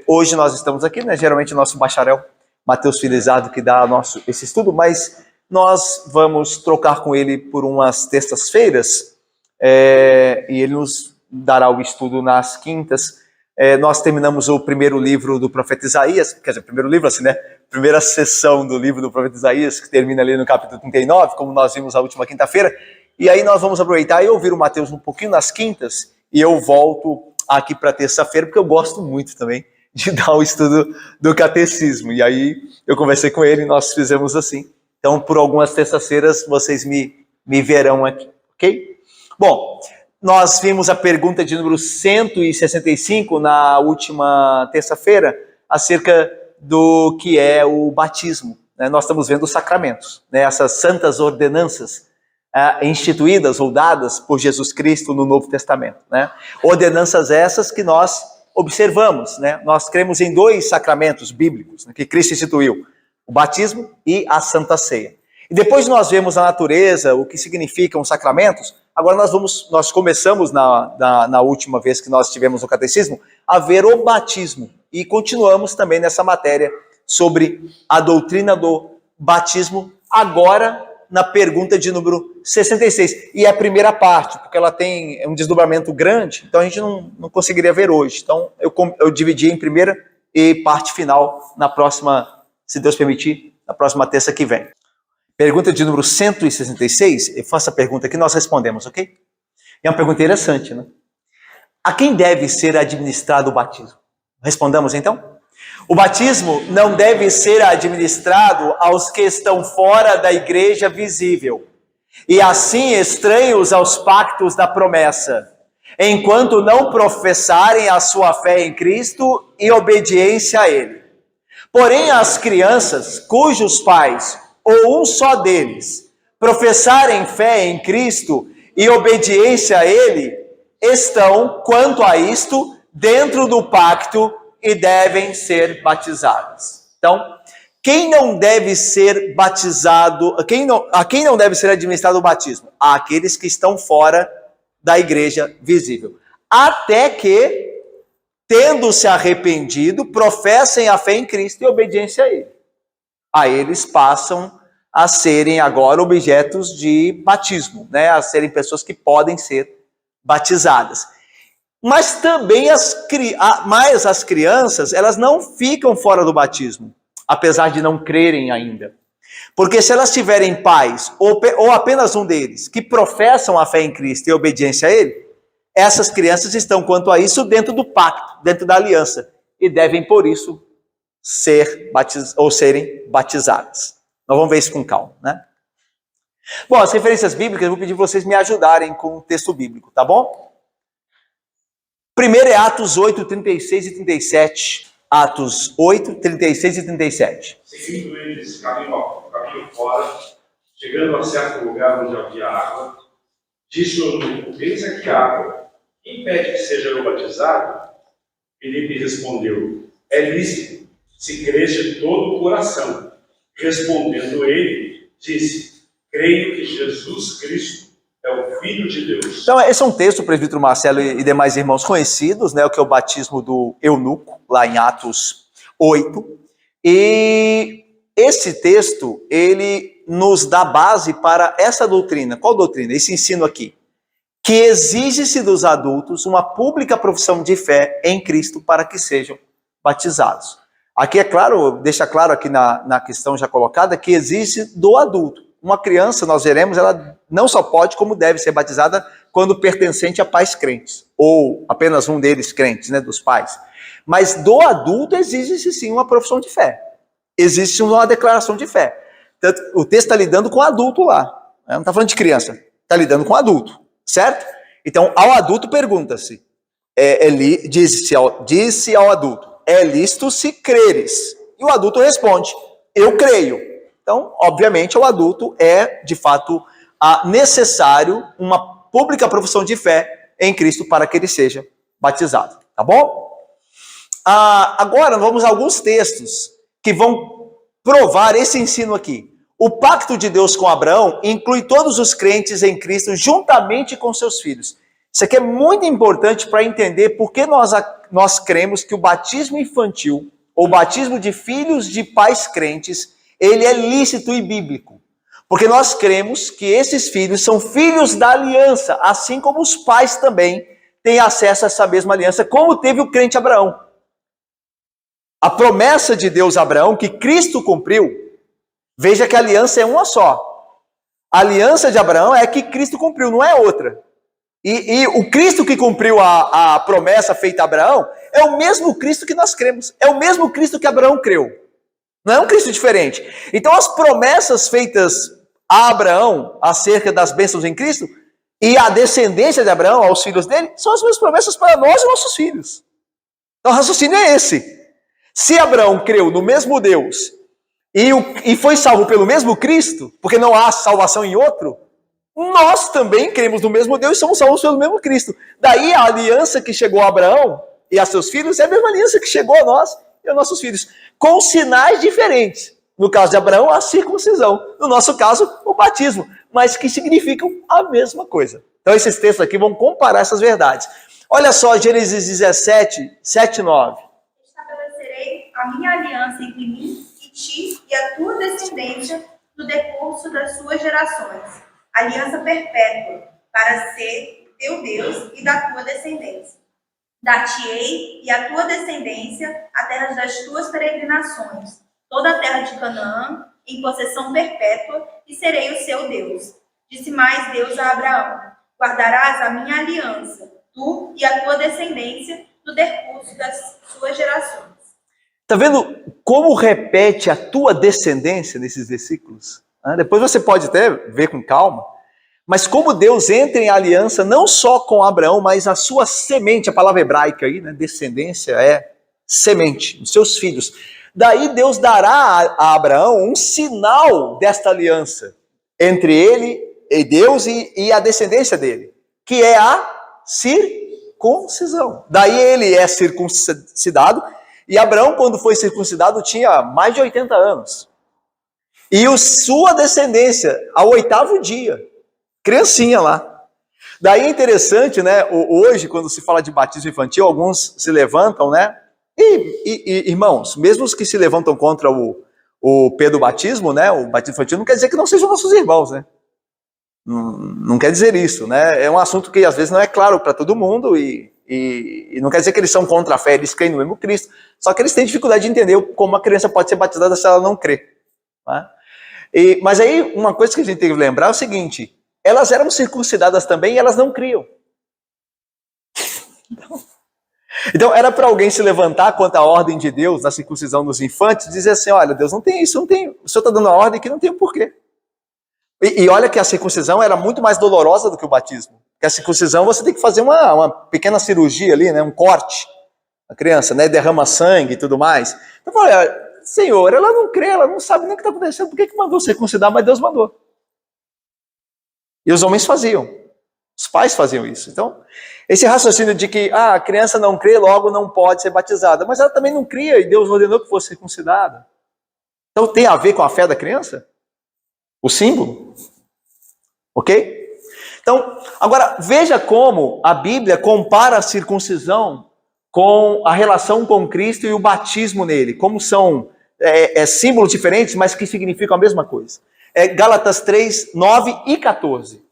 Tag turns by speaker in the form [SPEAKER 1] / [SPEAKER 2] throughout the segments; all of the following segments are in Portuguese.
[SPEAKER 1] Hoje nós estamos aqui, né? Geralmente o nosso bacharel Matheus Filizardo que dá esse estudo, mas nós vamos trocar com ele por umas terças-feiras, e ele nos dará o estudo nas quintas. Nós terminamos o primeiro livro do profeta Isaías, quer dizer, primeiro livro assim, né? Primeira sessão do livro do profeta Isaías, que termina ali no capítulo 39, como nós vimos a última quinta-feira, e aí nós vamos aproveitar e ouvir o Matheus um pouquinho nas quintas, e eu volto aqui para terça-feira, porque eu gosto muito também de dar o estudo do catecismo, e aí eu conversei com ele e nós fizemos assim. Então, por algumas terças-feiras, vocês me verão aqui, ok? Bom, nós vimos a pergunta de número 165 na última terça-feira, acerca do que é o batismo. Nós estamos vendo os sacramentos, essas santas ordenanças instituídas ou dadas por Jesus Cristo no Novo Testamento. Ordenanças essas que nós observamos. Nós cremos em dois sacramentos bíblicos que Cristo instituiu: o batismo e a Santa Ceia. E depois de nós vemos a natureza, o que significam os sacramentos, agora nós começamos na última vez que nós tivemos o catecismo a ver o batismo. E continuamos também nessa matéria sobre a doutrina do batismo, agora na pergunta de número 66. E é a primeira parte, porque ela tem um desdobramento grande, então a gente não conseguiria ver hoje. Então eu dividi em primeira e parte final na próxima, se Deus permitir, na próxima terça que vem. Pergunta de número 166, eu faço a pergunta que nós respondemos, ok? É uma pergunta interessante, né? A quem deve ser administrado o batismo? Respondamos então? O batismo não deve ser administrado aos que estão fora da igreja visível, e assim estranhos aos pactos da promessa, enquanto não professarem a sua fé em Cristo e obediência a Ele. Porém, as crianças cujos pais, ou um só deles, professarem fé em Cristo e obediência a Ele, estão, quanto a isto, dentro do pacto e devem ser batizadas. Então, quem não deve ser batizado, a quem não deve ser administrado o batismo? Àqueles que estão fora da igreja visível. Até que, tendo se arrependido, professem a fé em Cristo e obediência a Ele. A eles passam a serem agora objetos de batismo, a serem pessoas que podem ser batizadas. Mas também as crianças, elas não ficam fora do batismo, apesar de não crerem ainda. Porque se elas tiverem pais, ou apenas um deles, que professam a fé em Cristo e a obediência a Ele, essas crianças estão, quanto a isso, dentro do pacto, dentro da aliança, e devem, por isso, serem batizadas. Nós vamos ver isso com calma, Bom, as referências bíblicas, eu vou pedir para vocês me ajudarem com o texto bíblico, tá bom? Primeiro é Atos 8, 36 e 37. Atos 8, 36 e 37.
[SPEAKER 2] Seguindo eles, caminho fora, chegando a certo lugar onde havia água, disse o eunuco: eis aqui água, quem impede que seja eu batizado? Filipe respondeu: é lícito, se crês de todo o coração. Respondendo ele, disse: creio que Jesus Cristo é o Filho de Deus.
[SPEAKER 1] Então, esse é um texto, o presbítero Marcelo e demais irmãos conhecidos, o que é o batismo do eunuco, lá em Atos 8. E esse texto, ele nos dá base para essa doutrina. Qual doutrina? Esse ensino aqui. Que exige-se dos adultos uma pública profissão de fé em Cristo para que sejam batizados. Aqui é claro, deixa claro aqui na questão já colocada, que exige do adulto. Uma criança, nós veremos, ela não só pode, como deve ser batizada quando pertencente a pais crentes, ou apenas um deles crentes, dos pais. Mas do adulto exige-se sim uma profissão de fé. Existe uma declaração de fé. Tanto, o texto está lidando com adulto lá. Não está falando de criança, está lidando com adulto, certo? Então, ao adulto pergunta-se, disse ao adulto: é lícito se creres. E o adulto responde: eu creio. Então, obviamente, ao adulto é, de fato, necessário uma pública profissão de fé em Cristo para que ele seja batizado. Tá bom? Agora, vamos a alguns textos que vão provar esse ensino aqui. O pacto de Deus com Abraão inclui todos os crentes em Cristo juntamente com seus filhos. Isso aqui é muito importante para entender por que nós cremos que o batismo infantil, ou batismo de filhos de pais crentes, ele é lícito e bíblico. Porque nós cremos que esses filhos são filhos da aliança, assim como os pais também têm acesso a essa mesma aliança, como teve o crente Abraão. A promessa de Deus a Abraão, que Cristo cumpriu, veja que a aliança é uma só. A aliança de Abraão é que Cristo cumpriu, não é outra. E o Cristo que cumpriu a promessa feita a Abraão é o mesmo Cristo que nós cremos. É o mesmo Cristo que Abraão creu. Não é um Cristo diferente. Então as promessas feitas a Abraão acerca das bênçãos em Cristo e a descendência de Abraão aos filhos dele são as mesmas promessas para nós e nossos filhos. Então o raciocínio é esse. Se Abraão creu no mesmo Deus e foi salvo pelo mesmo Cristo, porque não há salvação em outro, nós também cremos no mesmo Deus e somos salvos pelo mesmo Cristo. Daí a aliança que chegou a Abraão e a seus filhos é a mesma aliança que chegou a nós e aos nossos filhos, com sinais diferentes. No caso de Abraão, a circuncisão. No nosso caso, o batismo, mas que significam a mesma coisa. Então esses textos aqui vão comparar essas verdades. Olha só, Gênesis 17, 7 e 9.
[SPEAKER 3] Estabelecerei a minha aliança entre mim e ti e a tua descendência no decurso das suas gerações. Aliança perpétua, para ser teu Deus e da tua descendência. Dar-te-ei e a tua descendência a terra das tuas peregrinações, toda a terra de Canaã, em possessão perpétua, e serei o seu Deus. Disse mais Deus a Abraão: guardarás a minha aliança, tu e a tua descendência, no decurso das suas gerações.
[SPEAKER 1] Está vendo como repete a tua descendência nesses versículos? Depois você pode até ver com calma. Mas como Deus entra em aliança não só com Abraão, mas a sua semente, a palavra hebraica aí, né? Descendência é semente, os seus filhos. Daí Deus dará a Abraão um sinal desta aliança entre ele e Deus e a descendência dele, que é a circuncisão. Daí ele é circuncidado, e Abraão, quando foi circuncidado, tinha mais de 80 anos. E sua descendência, ao 8º dia, criancinha lá. Daí é interessante, né? Hoje, quando se fala de batismo infantil, alguns se levantam, né? E irmãos, mesmo os que se levantam contra o pedobatismo, né? O batismo infantil, não quer dizer que não sejam nossos irmãos, né? Não quer dizer isso, né? É um assunto que às vezes não é claro para todo mundo e não quer dizer que eles são contra a fé, eles creem no mesmo Cristo. Só que eles têm dificuldade de entender como a criança pode ser batizada se ela não crê. Né? Mas aí, uma coisa que a gente tem que lembrar é o seguinte: elas eram circuncidadas também e elas não criam. Então era para alguém se levantar contra a ordem de Deus na circuncisão dos infantes e dizer assim: olha, Deus não tem isso, não tem. O Senhor está dando a ordem que não tem o porquê. E olha que a circuncisão era muito mais dolorosa do que o batismo. Porque a circuncisão você tem que fazer uma pequena cirurgia ali, né, um corte. A criança, né, derrama sangue e tudo mais. Então, olha, Senhor, ela não crê, ela não sabe nem o que está acontecendo. Por que mandou circuncidar? Mas Deus mandou. E os homens faziam. Os pais faziam isso. Então, esse raciocínio de que a criança não crê, logo não pode ser batizada. Mas ela também não cria e Deus ordenou que fosse circuncidada. Então, tem a ver com a fé da criança? O símbolo? Ok? Então, agora, veja como a Bíblia compara a circuncisão com a relação com Cristo e o batismo nele. Como são símbolos diferentes, mas que significam a mesma coisa. Gálatas 3, 9 e 14.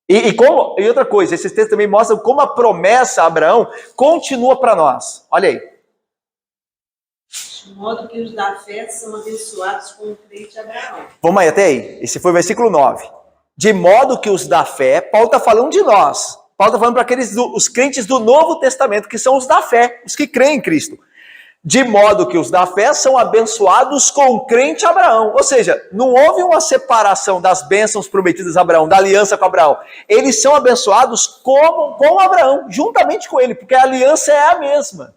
[SPEAKER 1] E outra coisa, esses textos também mostram como a promessa a Abraão continua para nós. Olha aí.
[SPEAKER 4] De modo que os da fé são abençoados com o crente Abraão.
[SPEAKER 1] Vamos aí, até aí. Esse foi o versículo 9. De modo que os da fé, Paulo está falando de nós. Paulo está falando para os crentes do Novo Testamento, que são os da fé, os que creem em Cristo. De modo que os da fé são abençoados com o crente Abraão. Ou seja, não houve uma separação das bênçãos prometidas a Abraão, da aliança com Abraão. Eles são abençoados com Abraão, juntamente com ele, porque a aliança é a mesma.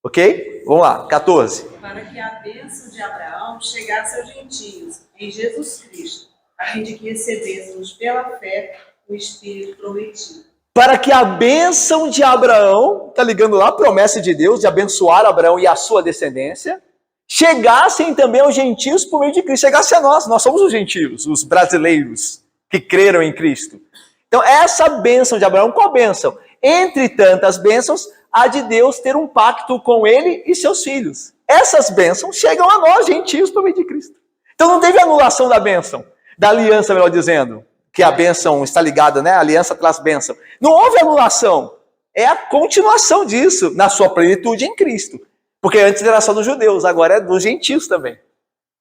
[SPEAKER 1] Ok? Vamos lá, 14.
[SPEAKER 4] Para que a bênção de Abraão chegasse aos gentios, em Jesus Cristo, a fim de que recebêssemos pela fé o Espírito prometido.
[SPEAKER 1] Para que a bênção de Abraão, está ligando lá a promessa de Deus de abençoar Abraão e a sua descendência, chegassem também aos gentios por meio de Cristo, chegasse a nós somos os gentios, os brasileiros que creram em Cristo. Então, essa bênção de Abraão, qual bênção? Entre tantas bênçãos, há de Deus ter um pacto com ele e seus filhos. Essas bênçãos chegam a nós, gentios, por meio de Cristo. Então, não teve anulação da bênção, da aliança, melhor dizendo, que a bênção está ligada, né? A aliança traz bênção. Não houve anulação. É a continuação disso, na sua plenitude em Cristo. Porque antes era só dos judeus, agora é dos gentios também.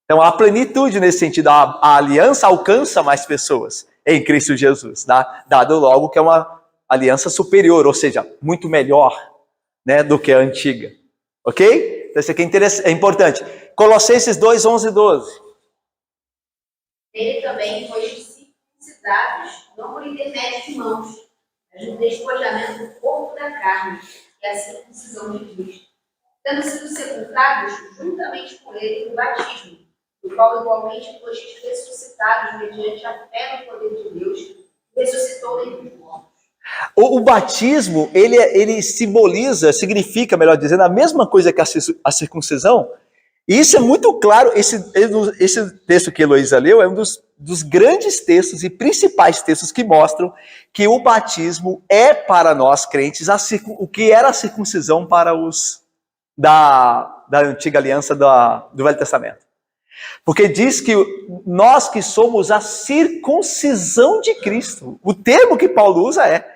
[SPEAKER 1] Então, há plenitude nesse sentido. A aliança alcança mais pessoas em Cristo Jesus, dado logo que é uma aliança superior, ou seja, muito melhor, né, do que a antiga. Ok? Então, isso aqui é importante. Colossenses 2, 11 e 12.
[SPEAKER 5] Nele também foi circuncidados, não por intermédio de mãos, mas no despojamento do corpo da carne, que é a circuncisão de Cristo, tendo sido sepultados juntamente com ele no batismo, do qual igualmente fostes ressuscitados mediante a fé no poder de Deus, que ressuscitou dentre os mortos.
[SPEAKER 1] O batismo, ele simboliza, significa, melhor dizendo, a mesma coisa que a circuncisão. E isso é muito claro. Esse texto que a Heloísa leu é um dos grandes textos e principais textos que mostram que o batismo é para nós crentes o que era a circuncisão para os da antiga aliança do Velho Testamento. Porque diz que nós que somos a circuncisão de Cristo. O termo que Paulo usa é.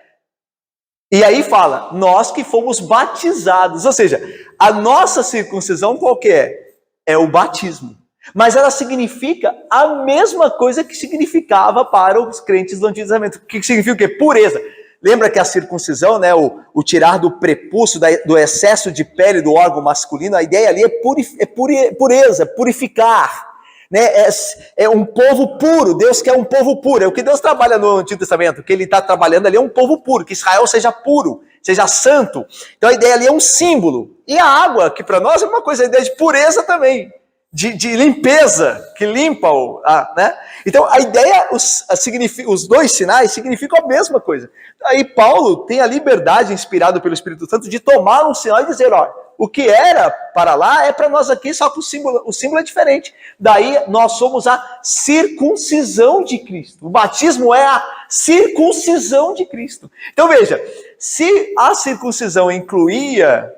[SPEAKER 1] E aí fala, nós que fomos batizados. Ou seja, a nossa circuncisão qual que é? É o batismo. Mas ela significa a mesma coisa que significava para os crentes do Antigo Testamento. O que significa o quê? Pureza. Lembra que a circuncisão, né, o tirar do prepúcio, do excesso de pele do órgão masculino, a ideia ali é pureza, purificar. Né? É um povo puro. Deus quer um povo puro. É o que Deus trabalha no Antigo Testamento. O que ele está trabalhando ali é um povo puro, que Israel seja puro, seja santo. Então a ideia ali é um símbolo. E a água, que para nós é uma coisa, a ideia de pureza também. De limpeza, que limpa né? Então a ideia, os dois sinais significam a mesma coisa. Aí Paulo tem a liberdade, inspirado pelo Espírito Santo, de tomar um sinal e dizer, ó, o que era para lá é para nós aqui, só que o símbolo é diferente. Daí nós somos a circuncisão de Cristo. O batismo é a circuncisão de Cristo. Então veja, se a circuncisão incluía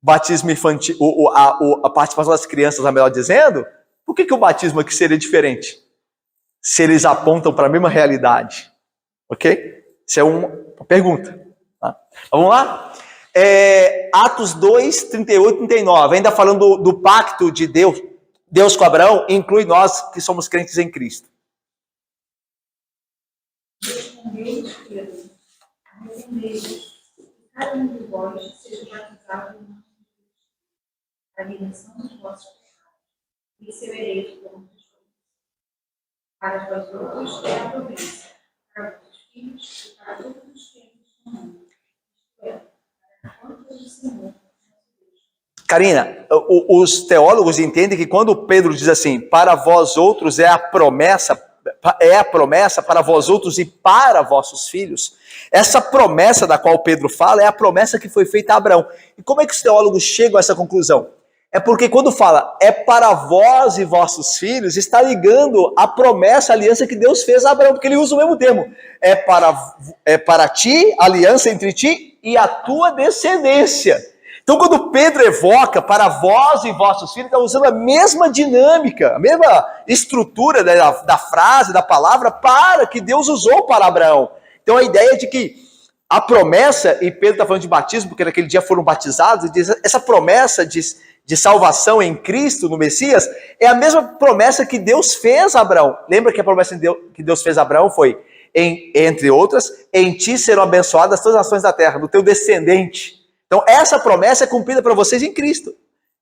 [SPEAKER 1] batismo infantil, a participação das crianças, melhor dizendo, por que o batismo aqui seria diferente? Se eles apontam para a mesma realidade. Ok? Isso é uma pergunta. Tá? Vamos lá? Atos 2, 38 e 39. Ainda falando do pacto de Deus com Abraão, inclui nós que somos crentes em Cristo.
[SPEAKER 5] Respondeu-lhes Pedro, cada um de vós seja batizado em a remissão dos vossos pecados, e recebereis como para vós outros é a promessa, para vossos filhos e para todos os que ainda estão no mundo, isto é, para quantos do Senhor.
[SPEAKER 1] Karina, os teólogos entendem que quando Pedro diz assim, para vós outros é a promessa para vós outros e para vossos filhos, essa promessa da qual Pedro fala é a promessa que foi feita a Abraão. E como é que os teólogos chegam a essa conclusão? É porque quando fala é para vós e vossos filhos, está ligando a promessa, a aliança que Deus fez a Abraão, porque ele usa o mesmo termo. É para ti, a aliança entre ti e a tua descendência. Então quando Pedro evoca para vós e vossos filhos, está usando a mesma dinâmica, a mesma estrutura da frase, da palavra, para que Deus usou para Abraão. Então a ideia é de que a promessa, e Pedro está falando de batismo, porque naquele dia foram batizados, e diz, essa promessa de salvação em Cristo, no Messias, é a mesma promessa que Deus fez a Abraão. Lembra que a promessa que Deus fez a Abraão foi, entre outras, em ti serão abençoadas todas as nações da terra, do teu descendente. Então essa promessa é cumprida para vocês em Cristo,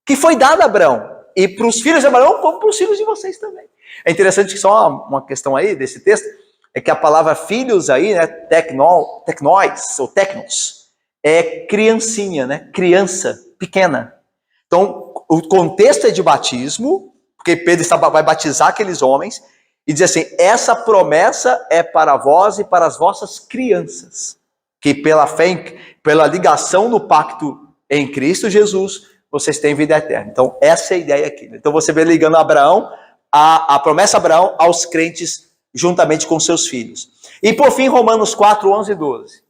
[SPEAKER 1] que foi dada a Abraão, e para os filhos de Abraão, como para os filhos de vocês também. É interessante que só uma questão aí desse texto, é que a palavra filhos aí, né, tecnóis, ou tecnos, é criancinha, né, criança, pequena. Então, o contexto é de batismo, porque Pedro vai batizar aqueles homens, e diz assim, essa promessa é para vós e para as vossas crianças, que pela fé, pela ligação no pacto em Cristo Jesus, vocês têm vida eterna. Então, essa é a ideia aqui. Então, você vê ligando Abraão, a promessa a Abraão aos crentes juntamente com seus filhos. E por fim, Romanos 4, 11 e 12.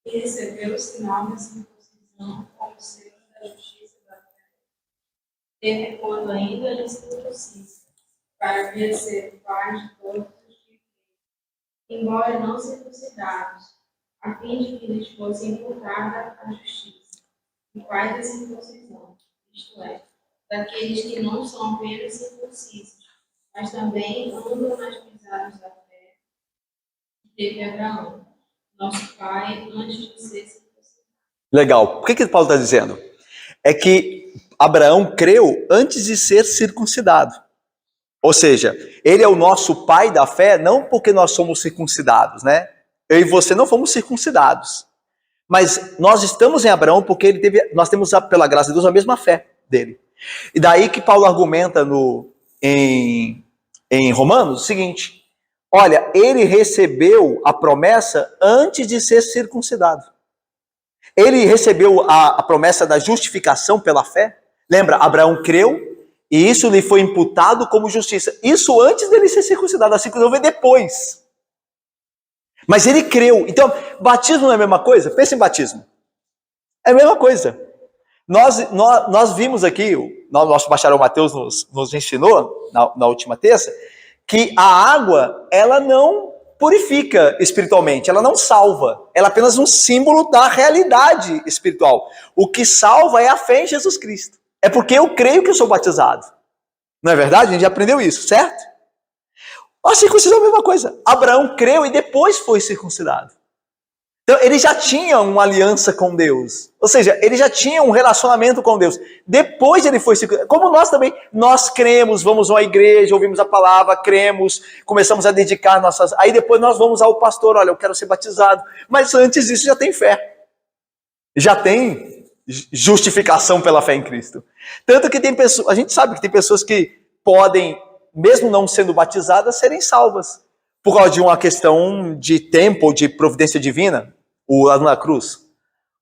[SPEAKER 4] E recebeu o sinal da circuncisão como selo da justiça da fé, teve quando ainda lhes foi possível, para vir a ser pai de todos os que creem, embora não circuncidados, a fim de que lhes fosse imputada a justiça, o pai da circuncisão, isto é, daqueles que não são apenas circuncisos, mas também andam nas pisadas da fé que teve Abraão, nosso pai, antes de ser circuncidado.
[SPEAKER 1] Legal. O que Paulo está dizendo? É que Abraão creu antes de ser circuncidado. Ou seja, ele é o nosso pai da fé, não porque nós somos circuncidados, né? Eu e você não fomos circuncidados. Mas nós estamos em Abraão porque nós temos, pela graça de Deus, a mesma fé dele. E daí que Paulo argumenta em Romanos o seguinte: olha, ele recebeu a promessa antes de ser circuncidado. Ele recebeu a promessa da justificação pela fé. Lembra, Abraão creu e isso lhe foi imputado como justiça. Isso antes dele ser circuncidado. A circuncisão veio depois. Mas ele creu. Então, batismo não é a mesma coisa? Pensa em batismo. É a mesma coisa. Nós vimos aqui, o nosso bacharel Mateus nos ensinou, na última terça, que a água, ela não purifica espiritualmente, ela não salva. Ela é apenas um símbolo da realidade espiritual. O que salva é a fé em Jesus Cristo. É porque eu creio que eu sou batizado. Não é verdade? A gente já aprendeu isso, certo? A circuncisão é a mesma coisa. Abraão creu e depois foi circuncidado. Então, ele já tinha uma aliança com Deus. Ou seja, ele já tinha um relacionamento com Deus. Depois ele foi circuncidado. Como nós também, nós cremos, vamos a uma igreja, ouvimos a palavra, cremos, começamos a dedicar nossas... Aí depois nós vamos ao pastor, olha, eu quero ser batizado. Mas antes disso já tem fé. Já tem justificação pela fé em Cristo. Tanto que tem pessoas, a gente sabe que tem pessoas que podem, mesmo não sendo batizadas, serem salvas. Por causa de uma questão de tempo, de providência divina. O Lázaro na cruz.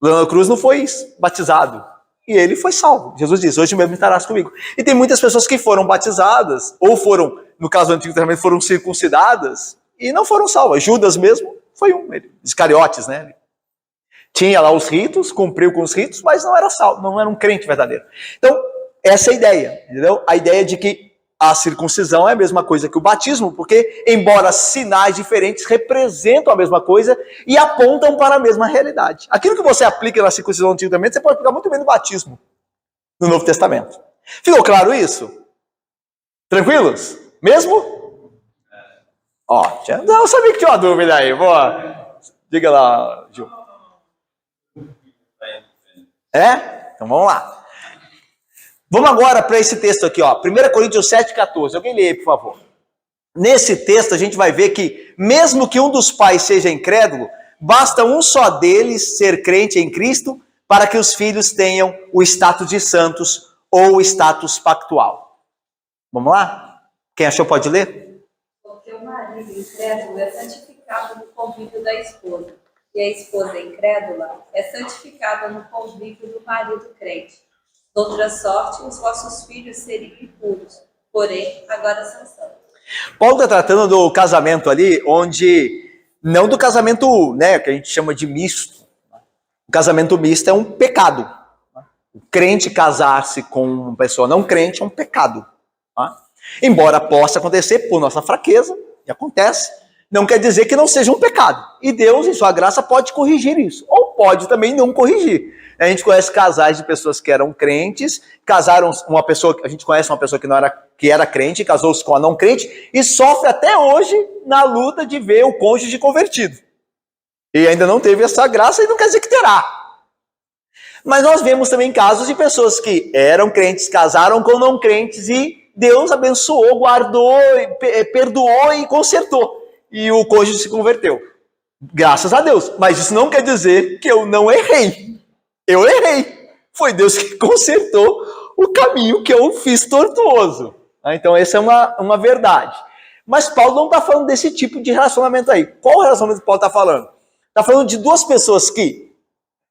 [SPEAKER 1] O Lázaro na cruz não foi batizado. E ele foi salvo. Jesus diz, hoje mesmo estarás comigo. E tem muitas pessoas que foram batizadas, ou foram, no caso do Antigo Testamento, foram circuncidadas, e não foram salvas. Judas mesmo foi um, Iscariotes, né? Tinha lá os ritos, cumpriu com os ritos, mas não era salvo, não era um crente verdadeiro. Então, essa é a ideia, entendeu? A ideia de que a circuncisão é a mesma coisa que o batismo, porque, embora sinais diferentes, representam a mesma coisa e apontam para a mesma realidade. Aquilo que você aplica na circuncisão do Antigo Testamento, você pode aplicar muito bem no batismo, no Novo Testamento. Ficou claro isso? Tranquilos? Mesmo? Ó, eu sabia que tinha uma dúvida aí. Boa. Diga lá, Gil. É? Então vamos lá. Vamos agora para esse texto aqui, ó. 1 Coríntios 7,14. Alguém lê aí, por favor. Nesse texto a gente vai ver que, mesmo que um dos pais seja incrédulo, basta um só deles ser crente em Cristo para que os filhos tenham o status de santos ou o status pactual. Vamos lá? Quem achou pode ler?
[SPEAKER 6] Porque o marido incrédulo é santificado no convívio da esposa, e a esposa incrédula é santificada no convívio do marido crente. De outra sorte, os vossos filhos seriam impuros, porém, agora são santos.
[SPEAKER 1] Paulo está tratando do casamento ali, onde, não do casamento, né, que a gente chama de misto. O casamento misto é um pecado. O crente casar-se com uma pessoa não crente é um pecado. Tá? Embora possa acontecer por nossa fraqueza, e acontece, não quer dizer que não seja um pecado. E Deus, em sua graça, pode corrigir isso. Ou pode também não corrigir. A gente conhece casais de pessoas que eram crentes, casaram uma pessoa, a gente conhece uma pessoa que era crente, casou-se com a não crente, e sofre até hoje na luta de ver o cônjuge convertido. E ainda não teve essa graça e não quer dizer que terá. Mas nós vemos também casos de pessoas que eram crentes, casaram com não crentes e Deus abençoou, guardou, perdoou e consertou. E o cônjuge se converteu. Graças a Deus. Mas isso não quer dizer que eu não errei. Eu errei. Foi Deus que consertou o caminho que eu fiz tortuoso. Então essa é uma verdade. Mas Paulo não está falando desse tipo de relacionamento aí. Qual relacionamento que Paulo está falando? Está falando de duas pessoas que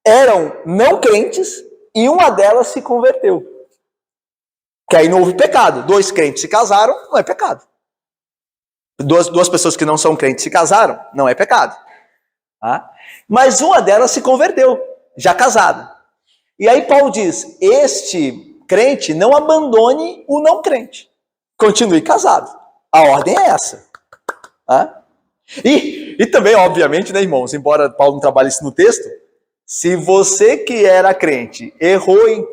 [SPEAKER 1] eram não crentes e uma delas se converteu. Que aí não houve pecado. 2 crentes se casaram, não é pecado. Duas pessoas que não são crentes se casaram, não é pecado. Tá? Mas uma delas se converteu, já casada. E aí Paulo diz, este crente não abandone o não crente. Continue casado. A ordem é essa. Tá? E também, obviamente, né, irmãos, embora Paulo não trabalhe isso no texto, se você que era crente, errou em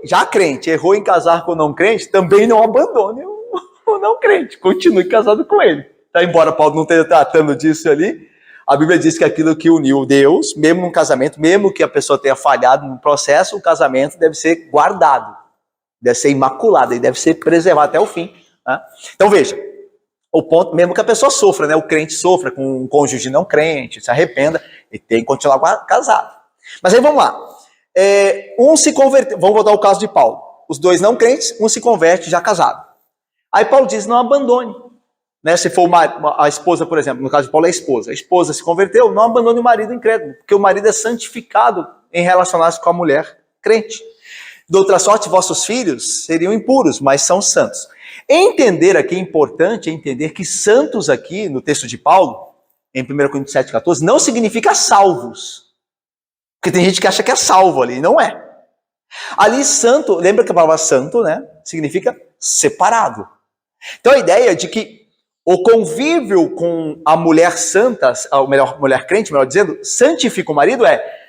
[SPEAKER 1] casar com o não crente, também não abandone o não crente. Continue casado com ele. Tá? Embora Paulo não esteja tratando disso ali, a Bíblia diz que aquilo que uniu Deus, mesmo num casamento, mesmo que a pessoa tenha falhado no processo, o casamento deve ser guardado, deve ser imaculado, e deve ser preservado até o fim. Tá? Então veja, o ponto, mesmo que a pessoa sofra, né, o crente sofra com um cônjuge não crente, se arrependa, ele tem que continuar casado. Mas aí vamos lá, um se converteu, vamos voltar ao caso de Paulo, os 2 não crentes, um se converte já casado. Aí Paulo diz, não abandone. Né, se for a esposa, por exemplo, no caso de Paulo é a esposa se converteu, não abandone o marido incrédulo, porque o marido é santificado em relacionar-se com a mulher crente. De outra sorte, vossos filhos seriam impuros, mas são santos. Entender aqui, é importante entender que santos aqui, no texto de Paulo, em 1 Coríntios 7,14, não significa salvos. Porque tem gente que acha que é salvo ali, não é. Ali santo, lembra que a palavra santo, né, significa separado. Então a ideia de que o convívio com a mulher santa, a mulher crente, melhor dizendo, santifica o marido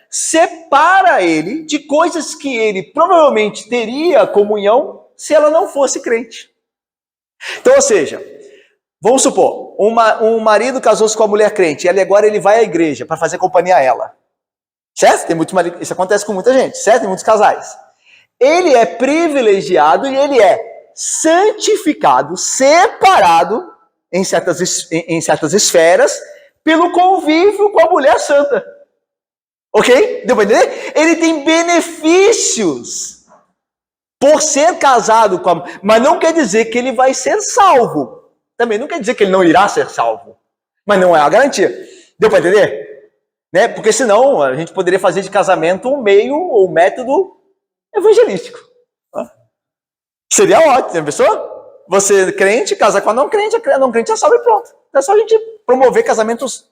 [SPEAKER 1] separa ele de coisas que ele provavelmente teria comunhão se ela não fosse crente. Então, ou seja, vamos supor, um marido casou-se com a mulher crente, e agora ele vai à igreja para fazer companhia a ela. Certo? Tem muito marido, isso acontece com muita gente, certo? Tem muitos casais. Ele é privilegiado e ele é santificado, separado em certas esferas, pelo convívio com a mulher santa. Ok? Deu para entender? Ele tem benefícios por ser casado com a... Mas não quer dizer que ele vai ser salvo. Também não quer dizer que ele não irá ser salvo. Mas não é a garantia. Deu para entender? Né? Porque senão a gente poderia fazer de casamento um meio ou um método evangelístico. Seria ótimo, já pensou? Você crente, casa com a não crente é salvo e pronto. É só a gente promover casamentos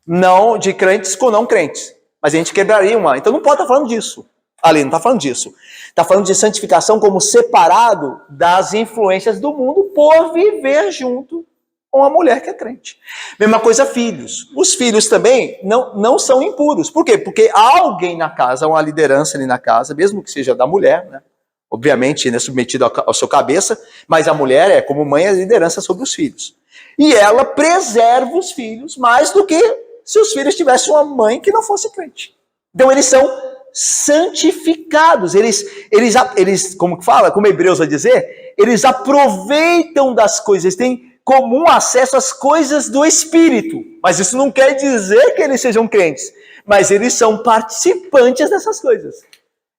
[SPEAKER 1] não de crentes com não crentes. Mas a gente quebraria uma. Então não pode estar falando disso. Ali, não está falando disso. Está falando de santificação como separado das influências do mundo por viver junto com a mulher que é crente. Mesma coisa, filhos. Os filhos também não são impuros. Por quê? Porque há alguém na casa, uma liderança ali na casa, mesmo que seja da mulher, né? Obviamente, né, submetido ao seu cabeça, mas a mulher é, como mãe, a liderança sobre os filhos. E ela preserva os filhos mais do que se os filhos tivessem uma mãe que não fosse crente. Então, eles são santificados. Eles como que fala? Como Hebreus vai dizer, eles aproveitam das coisas, eles têm comum acesso às coisas do Espírito. Mas isso não quer dizer que eles sejam crentes, mas eles são participantes dessas coisas.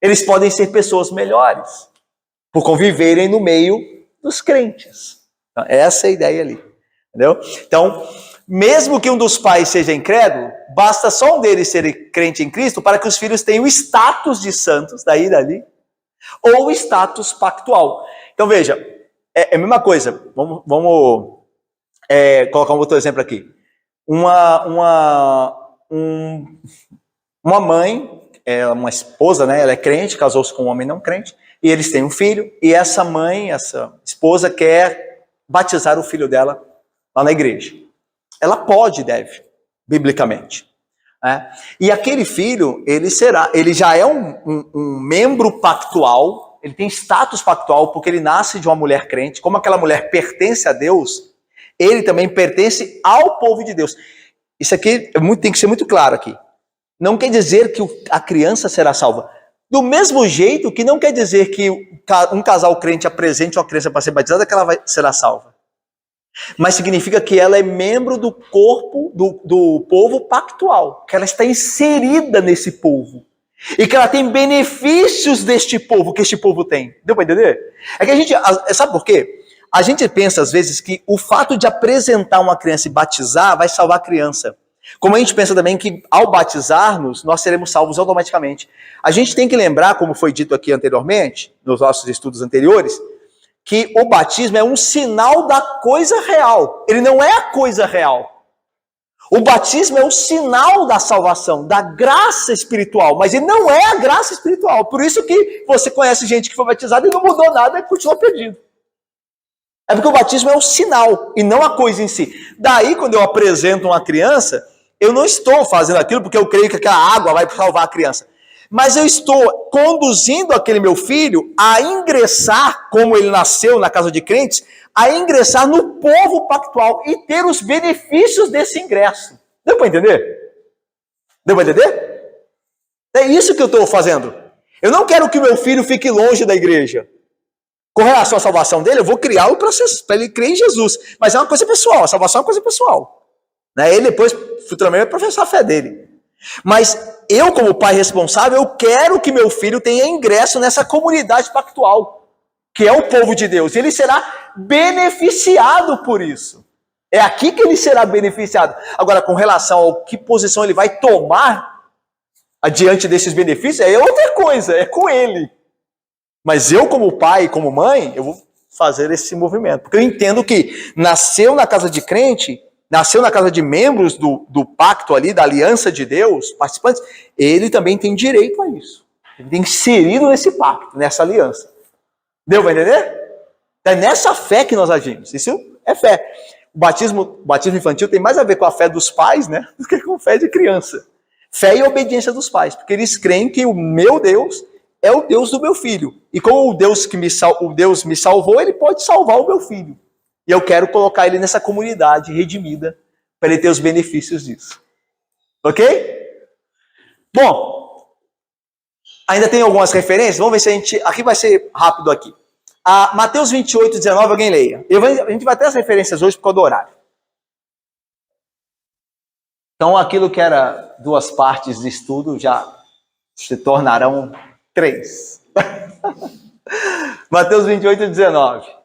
[SPEAKER 1] Eles podem ser pessoas melhores, por conviverem no meio dos crentes. Então, essa é a ideia ali. Entendeu? Então, mesmo que um dos pais seja incrédulo, basta só um deles ser crente em Cristo para que os filhos tenham o status de santos, daí e dali, ou o status pactual. Então, veja, é a mesma coisa. Vamos colocar um outro exemplo aqui. Uma mãe... uma esposa, né? Ela é crente, casou-se com um homem não crente, e eles têm um filho, e essa mãe, essa esposa, quer batizar o filho dela lá na igreja. Ela pode, deve, biblicamente. Né? E aquele filho, ele já é um membro pactual, ele tem status pactual, porque ele nasce de uma mulher crente, como aquela mulher pertence a Deus, ele também pertence ao povo de Deus. Isso aqui tem que ser muito claro aqui. Não quer dizer que a criança será salva. Do mesmo jeito que não quer dizer que um casal crente apresente uma criança para ser batizada, que ela será salva. Mas significa que ela é membro do corpo, do povo pactual. Que ela está inserida nesse povo. E que ela tem benefícios deste povo, que este povo tem. Deu para entender? É que a gente, sabe por quê? A gente pensa às vezes que o fato de apresentar uma criança e batizar vai salvar a criança. Como a gente pensa também que ao batizar-nos, nós seremos salvos automaticamente. A gente tem que lembrar, como foi dito aqui anteriormente, nos nossos estudos anteriores, que o batismo é um sinal da coisa real. Ele não é a coisa real. O batismo é um sinal da salvação, da graça espiritual, mas ele não é a graça espiritual. Por isso que você conhece gente que foi batizada e não mudou nada e continua perdido. É porque o batismo é um sinal e não a coisa em si. Daí, quando eu apresento uma criança, eu não estou fazendo aquilo porque eu creio que aquela água vai salvar a criança. Mas eu estou conduzindo aquele meu filho a ingressar, como ele nasceu na casa de crentes, a ingressar no povo pactual e ter os benefícios desse ingresso. Deu para entender? Deu para entender? É isso que eu estou fazendo. Eu não quero que o meu filho fique longe da igreja. Com relação à salvação dele, eu vou criá-lo para ele crer em Jesus. Mas é uma coisa pessoal, a salvação é uma coisa pessoal. Ele depois, futuramente, vai professar a fé dele. Mas eu, como pai responsável, eu quero que meu filho tenha ingresso nessa comunidade pactual, que é o povo de Deus. Ele será beneficiado por isso. É aqui que ele será beneficiado. Agora, com relação ao que posição ele vai tomar adiante desses benefícios, é outra coisa, é com ele. Mas eu, como pai e como mãe, eu vou fazer esse movimento. Porque eu entendo que nasceu na casa de crente, nasceu na casa de membros do pacto ali, da aliança de Deus, participantes, ele também tem direito a isso. Ele tem inserido nesse pacto, nessa aliança. Deu para entender? É nessa fé que nós agimos. Isso é fé. O batismo infantil tem mais a ver com a fé dos pais, né, do que com a fé de criança. Fé e obediência dos pais, porque eles creem que o meu Deus é o Deus do meu filho. E como o Deus me salvou, ele pode salvar o meu filho. E eu quero colocar ele nessa comunidade redimida para ele ter os benefícios disso. Ok? Bom, ainda tem algumas referências. Vamos ver se a gente... Aqui vai ser rápido aqui. Mateus 28, 19, alguém leia. A gente vai ter as referências hoje por causa do horário. Então, aquilo que era 2 partes de estudo já se tornarão 3. Mateus 28, 19.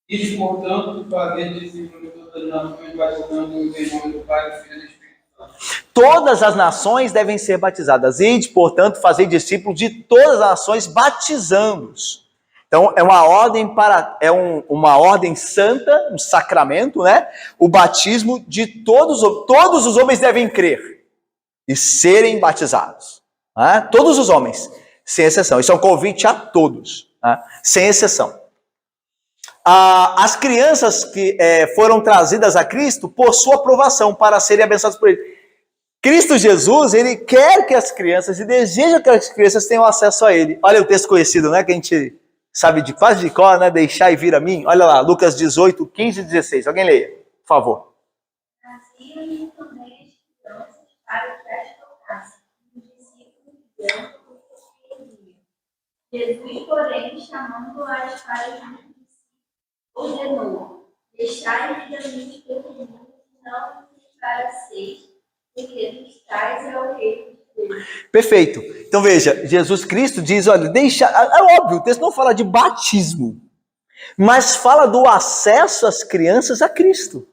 [SPEAKER 7] E, portanto, fazer discípulos de todas as nações, batizando-os em nome do Pai, do Filho e do Espírito Santo. Todas as nações devem ser batizadas. Ide, portanto, fazer discípulos de todas as nações, batizando-os. Então, é uma ordem uma ordem santa, um sacramento, né? O batismo de todos os homens devem crer e serem batizados. Né? Todos os homens, sem exceção. Isso é um convite a todos, né? Sem exceção. As crianças que foram trazidas a Cristo por sua aprovação para serem abençoadas por Ele. Cristo Jesus, Ele quer que as crianças e deseja que as crianças tenham acesso a Ele. Olha o texto conhecido, né? Que a gente sabe quase de cor, né? Deixar e vir a mim. Olha lá, Lucas 18, 15 e 16. Alguém leia, por favor.
[SPEAKER 5] Traziam-lhe também as crianças para que as tocassem. Os discípulos deram o que pediam. Jesus, porém, chamando-as para junto, ordenou: deixai-lhe da mente pelo mundo, não para seis, porque dos tais é o reino de Deus. Perfeito. Então veja, Jesus Cristo diz, olha, é óbvio, o texto não fala de batismo, mas fala do acesso às crianças a Cristo.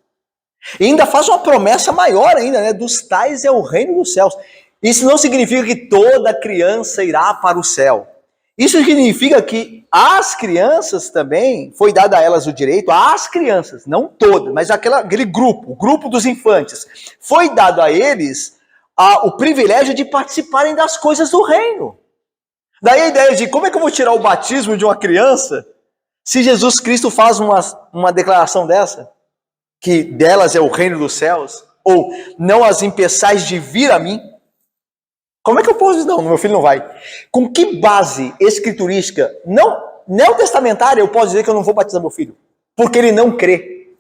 [SPEAKER 5] E ainda faz uma promessa maior ainda, né? Dos tais é o reino dos céus. Isso não significa que toda criança irá para o céu. Isso significa que as crianças também, foi dado a elas o direito, às crianças, não todas, mas aquele grupo, o grupo dos infantes, foi dado a eles o privilégio de participarem das coisas do reino. Daí a ideia de como é que eu vou tirar o batismo de uma criança se Jesus Cristo faz uma declaração dessa, que delas é o reino dos céus, ou não as impeçais de vir a mim. Como é que eu posso dizer, não, meu filho não vai? Com que base escriturística, não neotestamentária, eu posso dizer que eu não vou batizar meu filho? Porque ele não crê.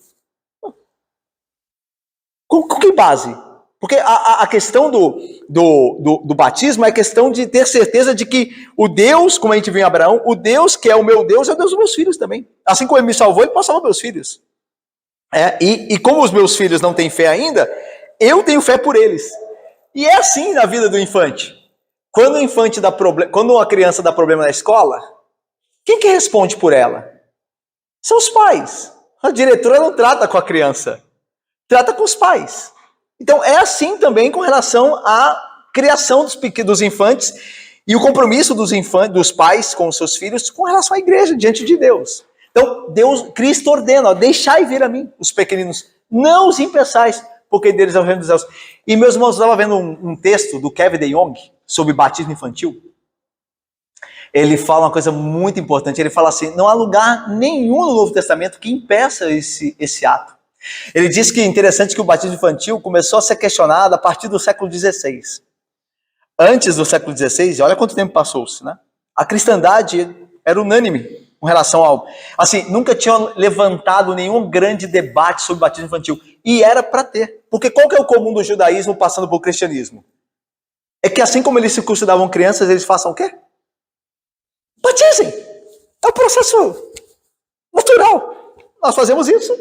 [SPEAKER 5] Com que base? Porque a questão do batismo é a questão de ter certeza de que o Deus, como a gente vê em Abraão, o Deus que é o meu Deus é o Deus dos meus filhos também. Assim como ele me salvou, ele pode salvar meus filhos. E como os meus filhos não têm fé ainda, eu tenho fé por eles. E é assim na vida do infante. Quando uma criança dá problema na escola, quem que responde por ela? São os pais. A diretora não trata com a criança, trata com os pais. Então é assim também com relação à criação dos infantes
[SPEAKER 1] E o compromisso dos pais com os seus filhos com relação à igreja, diante de Deus. Então, Cristo ordena, ó, deixai vir a mim os pequeninos, não os impeçais, porque deles é o reino dos céus. E meus irmãos, eu estava vendo um texto do Kevin DeYoung sobre batismo infantil. Ele fala uma coisa muito importante, ele fala assim, não há lugar nenhum no Novo Testamento que impeça esse ato. Ele diz que é interessante que o batismo infantil começou a ser questionado a partir do século XVI. Antes do século XVI, olha quanto tempo passou-se, né? A cristandade era unânime com relação ao... Assim, nunca tinha levantado nenhum grande debate sobre batismo infantil. E era para ter. Porque qual que é o comum do judaísmo passando por cristianismo? É que assim como eles circuncidavam crianças, eles façam o quê? Batizem! É o processo natural. Nós fazemos isso.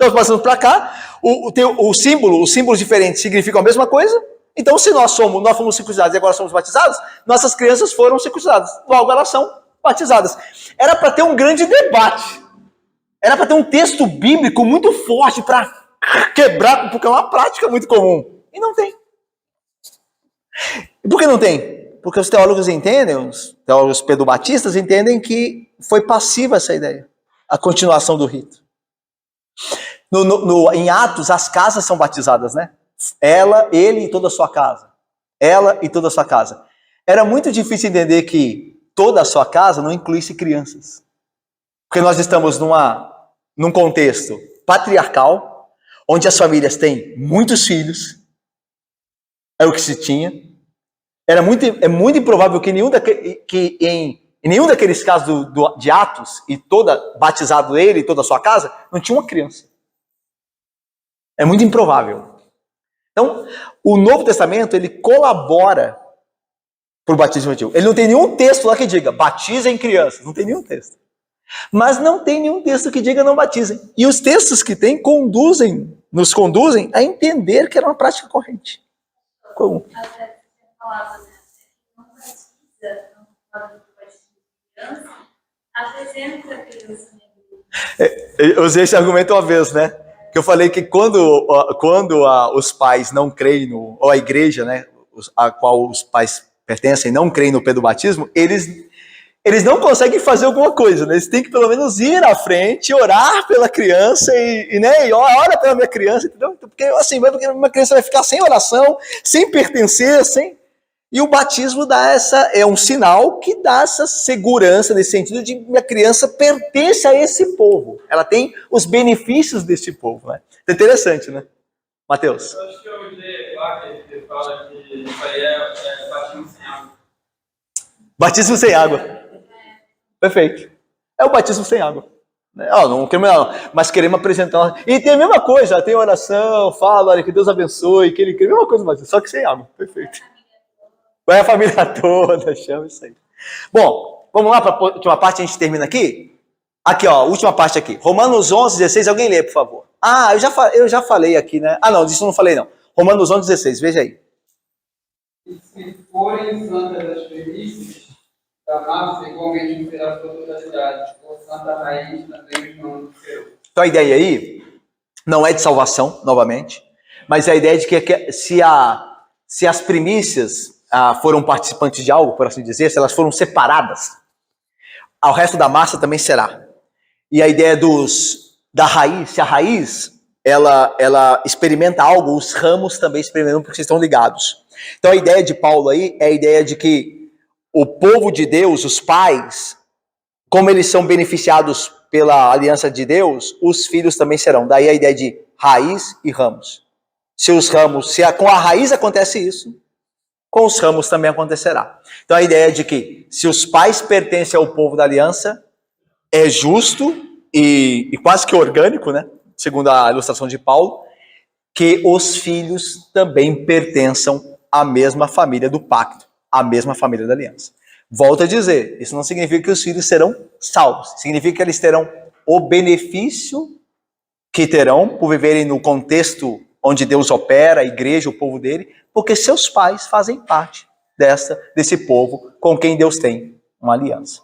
[SPEAKER 1] Nós passamos para cá. Os símbolos diferentes significam a mesma coisa. Então, se nós fomos circuncidados e agora somos batizados, nossas crianças foram circuncidadas. Logo, elas são batizadas. Era para ter um grande debate. Era para ter um texto bíblico muito forte para quebrar, porque é uma prática muito comum. E não tem. E por que não tem? Porque os teólogos entendem, os teólogos pedobatistas entendem que foi passiva essa ideia. A continuação do rito. Em Atos, as casas são batizadas, né? Ele e toda a sua casa. Ela e toda a sua casa. Era muito difícil entender que toda a sua casa não incluísse crianças. Porque nós estamos num contexto patriarcal, onde as famílias têm muitos filhos. É o que se tinha. É muito improvável que em nenhum daqueles casos de Atos, e batizado ele e toda a sua casa, não tinha uma criança. É muito improvável. Então, o Novo Testamento, ele colabora para o batismo infantil. Ele não tem nenhum texto lá que diga, batizem crianças. Não tem nenhum texto. Mas não tem nenhum texto que diga, não batizem. E os textos que tem nos conduzem a entender que era uma prática corrente. Como?
[SPEAKER 4] Às vezes você falava, né? Não precisa, não fala do batismo de criança, apresenta a criança na
[SPEAKER 1] Eu usei esse argumento uma vez, né? Que eu falei que quando os pais não creem ou a igreja, né, a qual os pais pertencem, não creem no pedobatismo, eles não conseguem fazer alguma coisa, né? Eles têm que pelo menos ir à frente, orar pela criança e ora pela minha criança, entendeu? Porque assim, uma criança vai ficar sem oração, sem pertencer, E o batismo é um sinal que dá essa segurança, nesse sentido de minha criança pertence a esse povo. Ela tem os benefícios desse povo, né? É interessante, né? Mateus?
[SPEAKER 7] Eu acho que eu usei lá que ele fala que isso aí é batismo sem água.
[SPEAKER 1] Batismo sem água. Perfeito. É o batismo sem água. Não queremos, mas queremos apresentar. E tem a mesma coisa, tem oração, fala, olha, que Deus abençoe, que ele quer a mesma coisa, só que sem água. Perfeito. Vai a família toda, chama isso aí. Bom, vamos lá para a última parte, a gente termina aqui? Aqui, ó, última parte aqui. Romanos 11, 16, alguém lê, por favor. Eu já falei aqui, né? Não, disso eu não falei, não. Romanos 11, 16, veja aí.
[SPEAKER 7] E se forem santas as primícias, da massa igualmente não será sua totalidade, ou santa raiz também os nomes do seu.
[SPEAKER 1] Então a ideia aí não é de salvação, novamente, mas a ideia de que se as primícias foram participantes de algo, por assim dizer, se elas foram separadas, ao resto da massa também será. E a ideia da raiz, se a raiz ela experimenta algo, os ramos também experimentam porque estão ligados. Então a ideia de Paulo aí é a ideia de que o povo de Deus, os pais, como eles são beneficiados pela aliança de Deus, os filhos também serão. Daí a ideia de raiz e ramos. Com a raiz acontece isso, com os ramos também acontecerá. Então a ideia é de que se os pais pertencem ao povo da aliança, é justo e quase que orgânico, né? Segundo a ilustração de Paulo, que os filhos também pertençam à mesma família do pacto, à mesma família da aliança. Volto a dizer, isso não significa que os filhos serão salvos, significa que eles terão o benefício que terão por viverem no contexto onde Deus opera, a igreja, o povo dele, porque seus pais fazem parte desse povo com quem Deus tem uma aliança.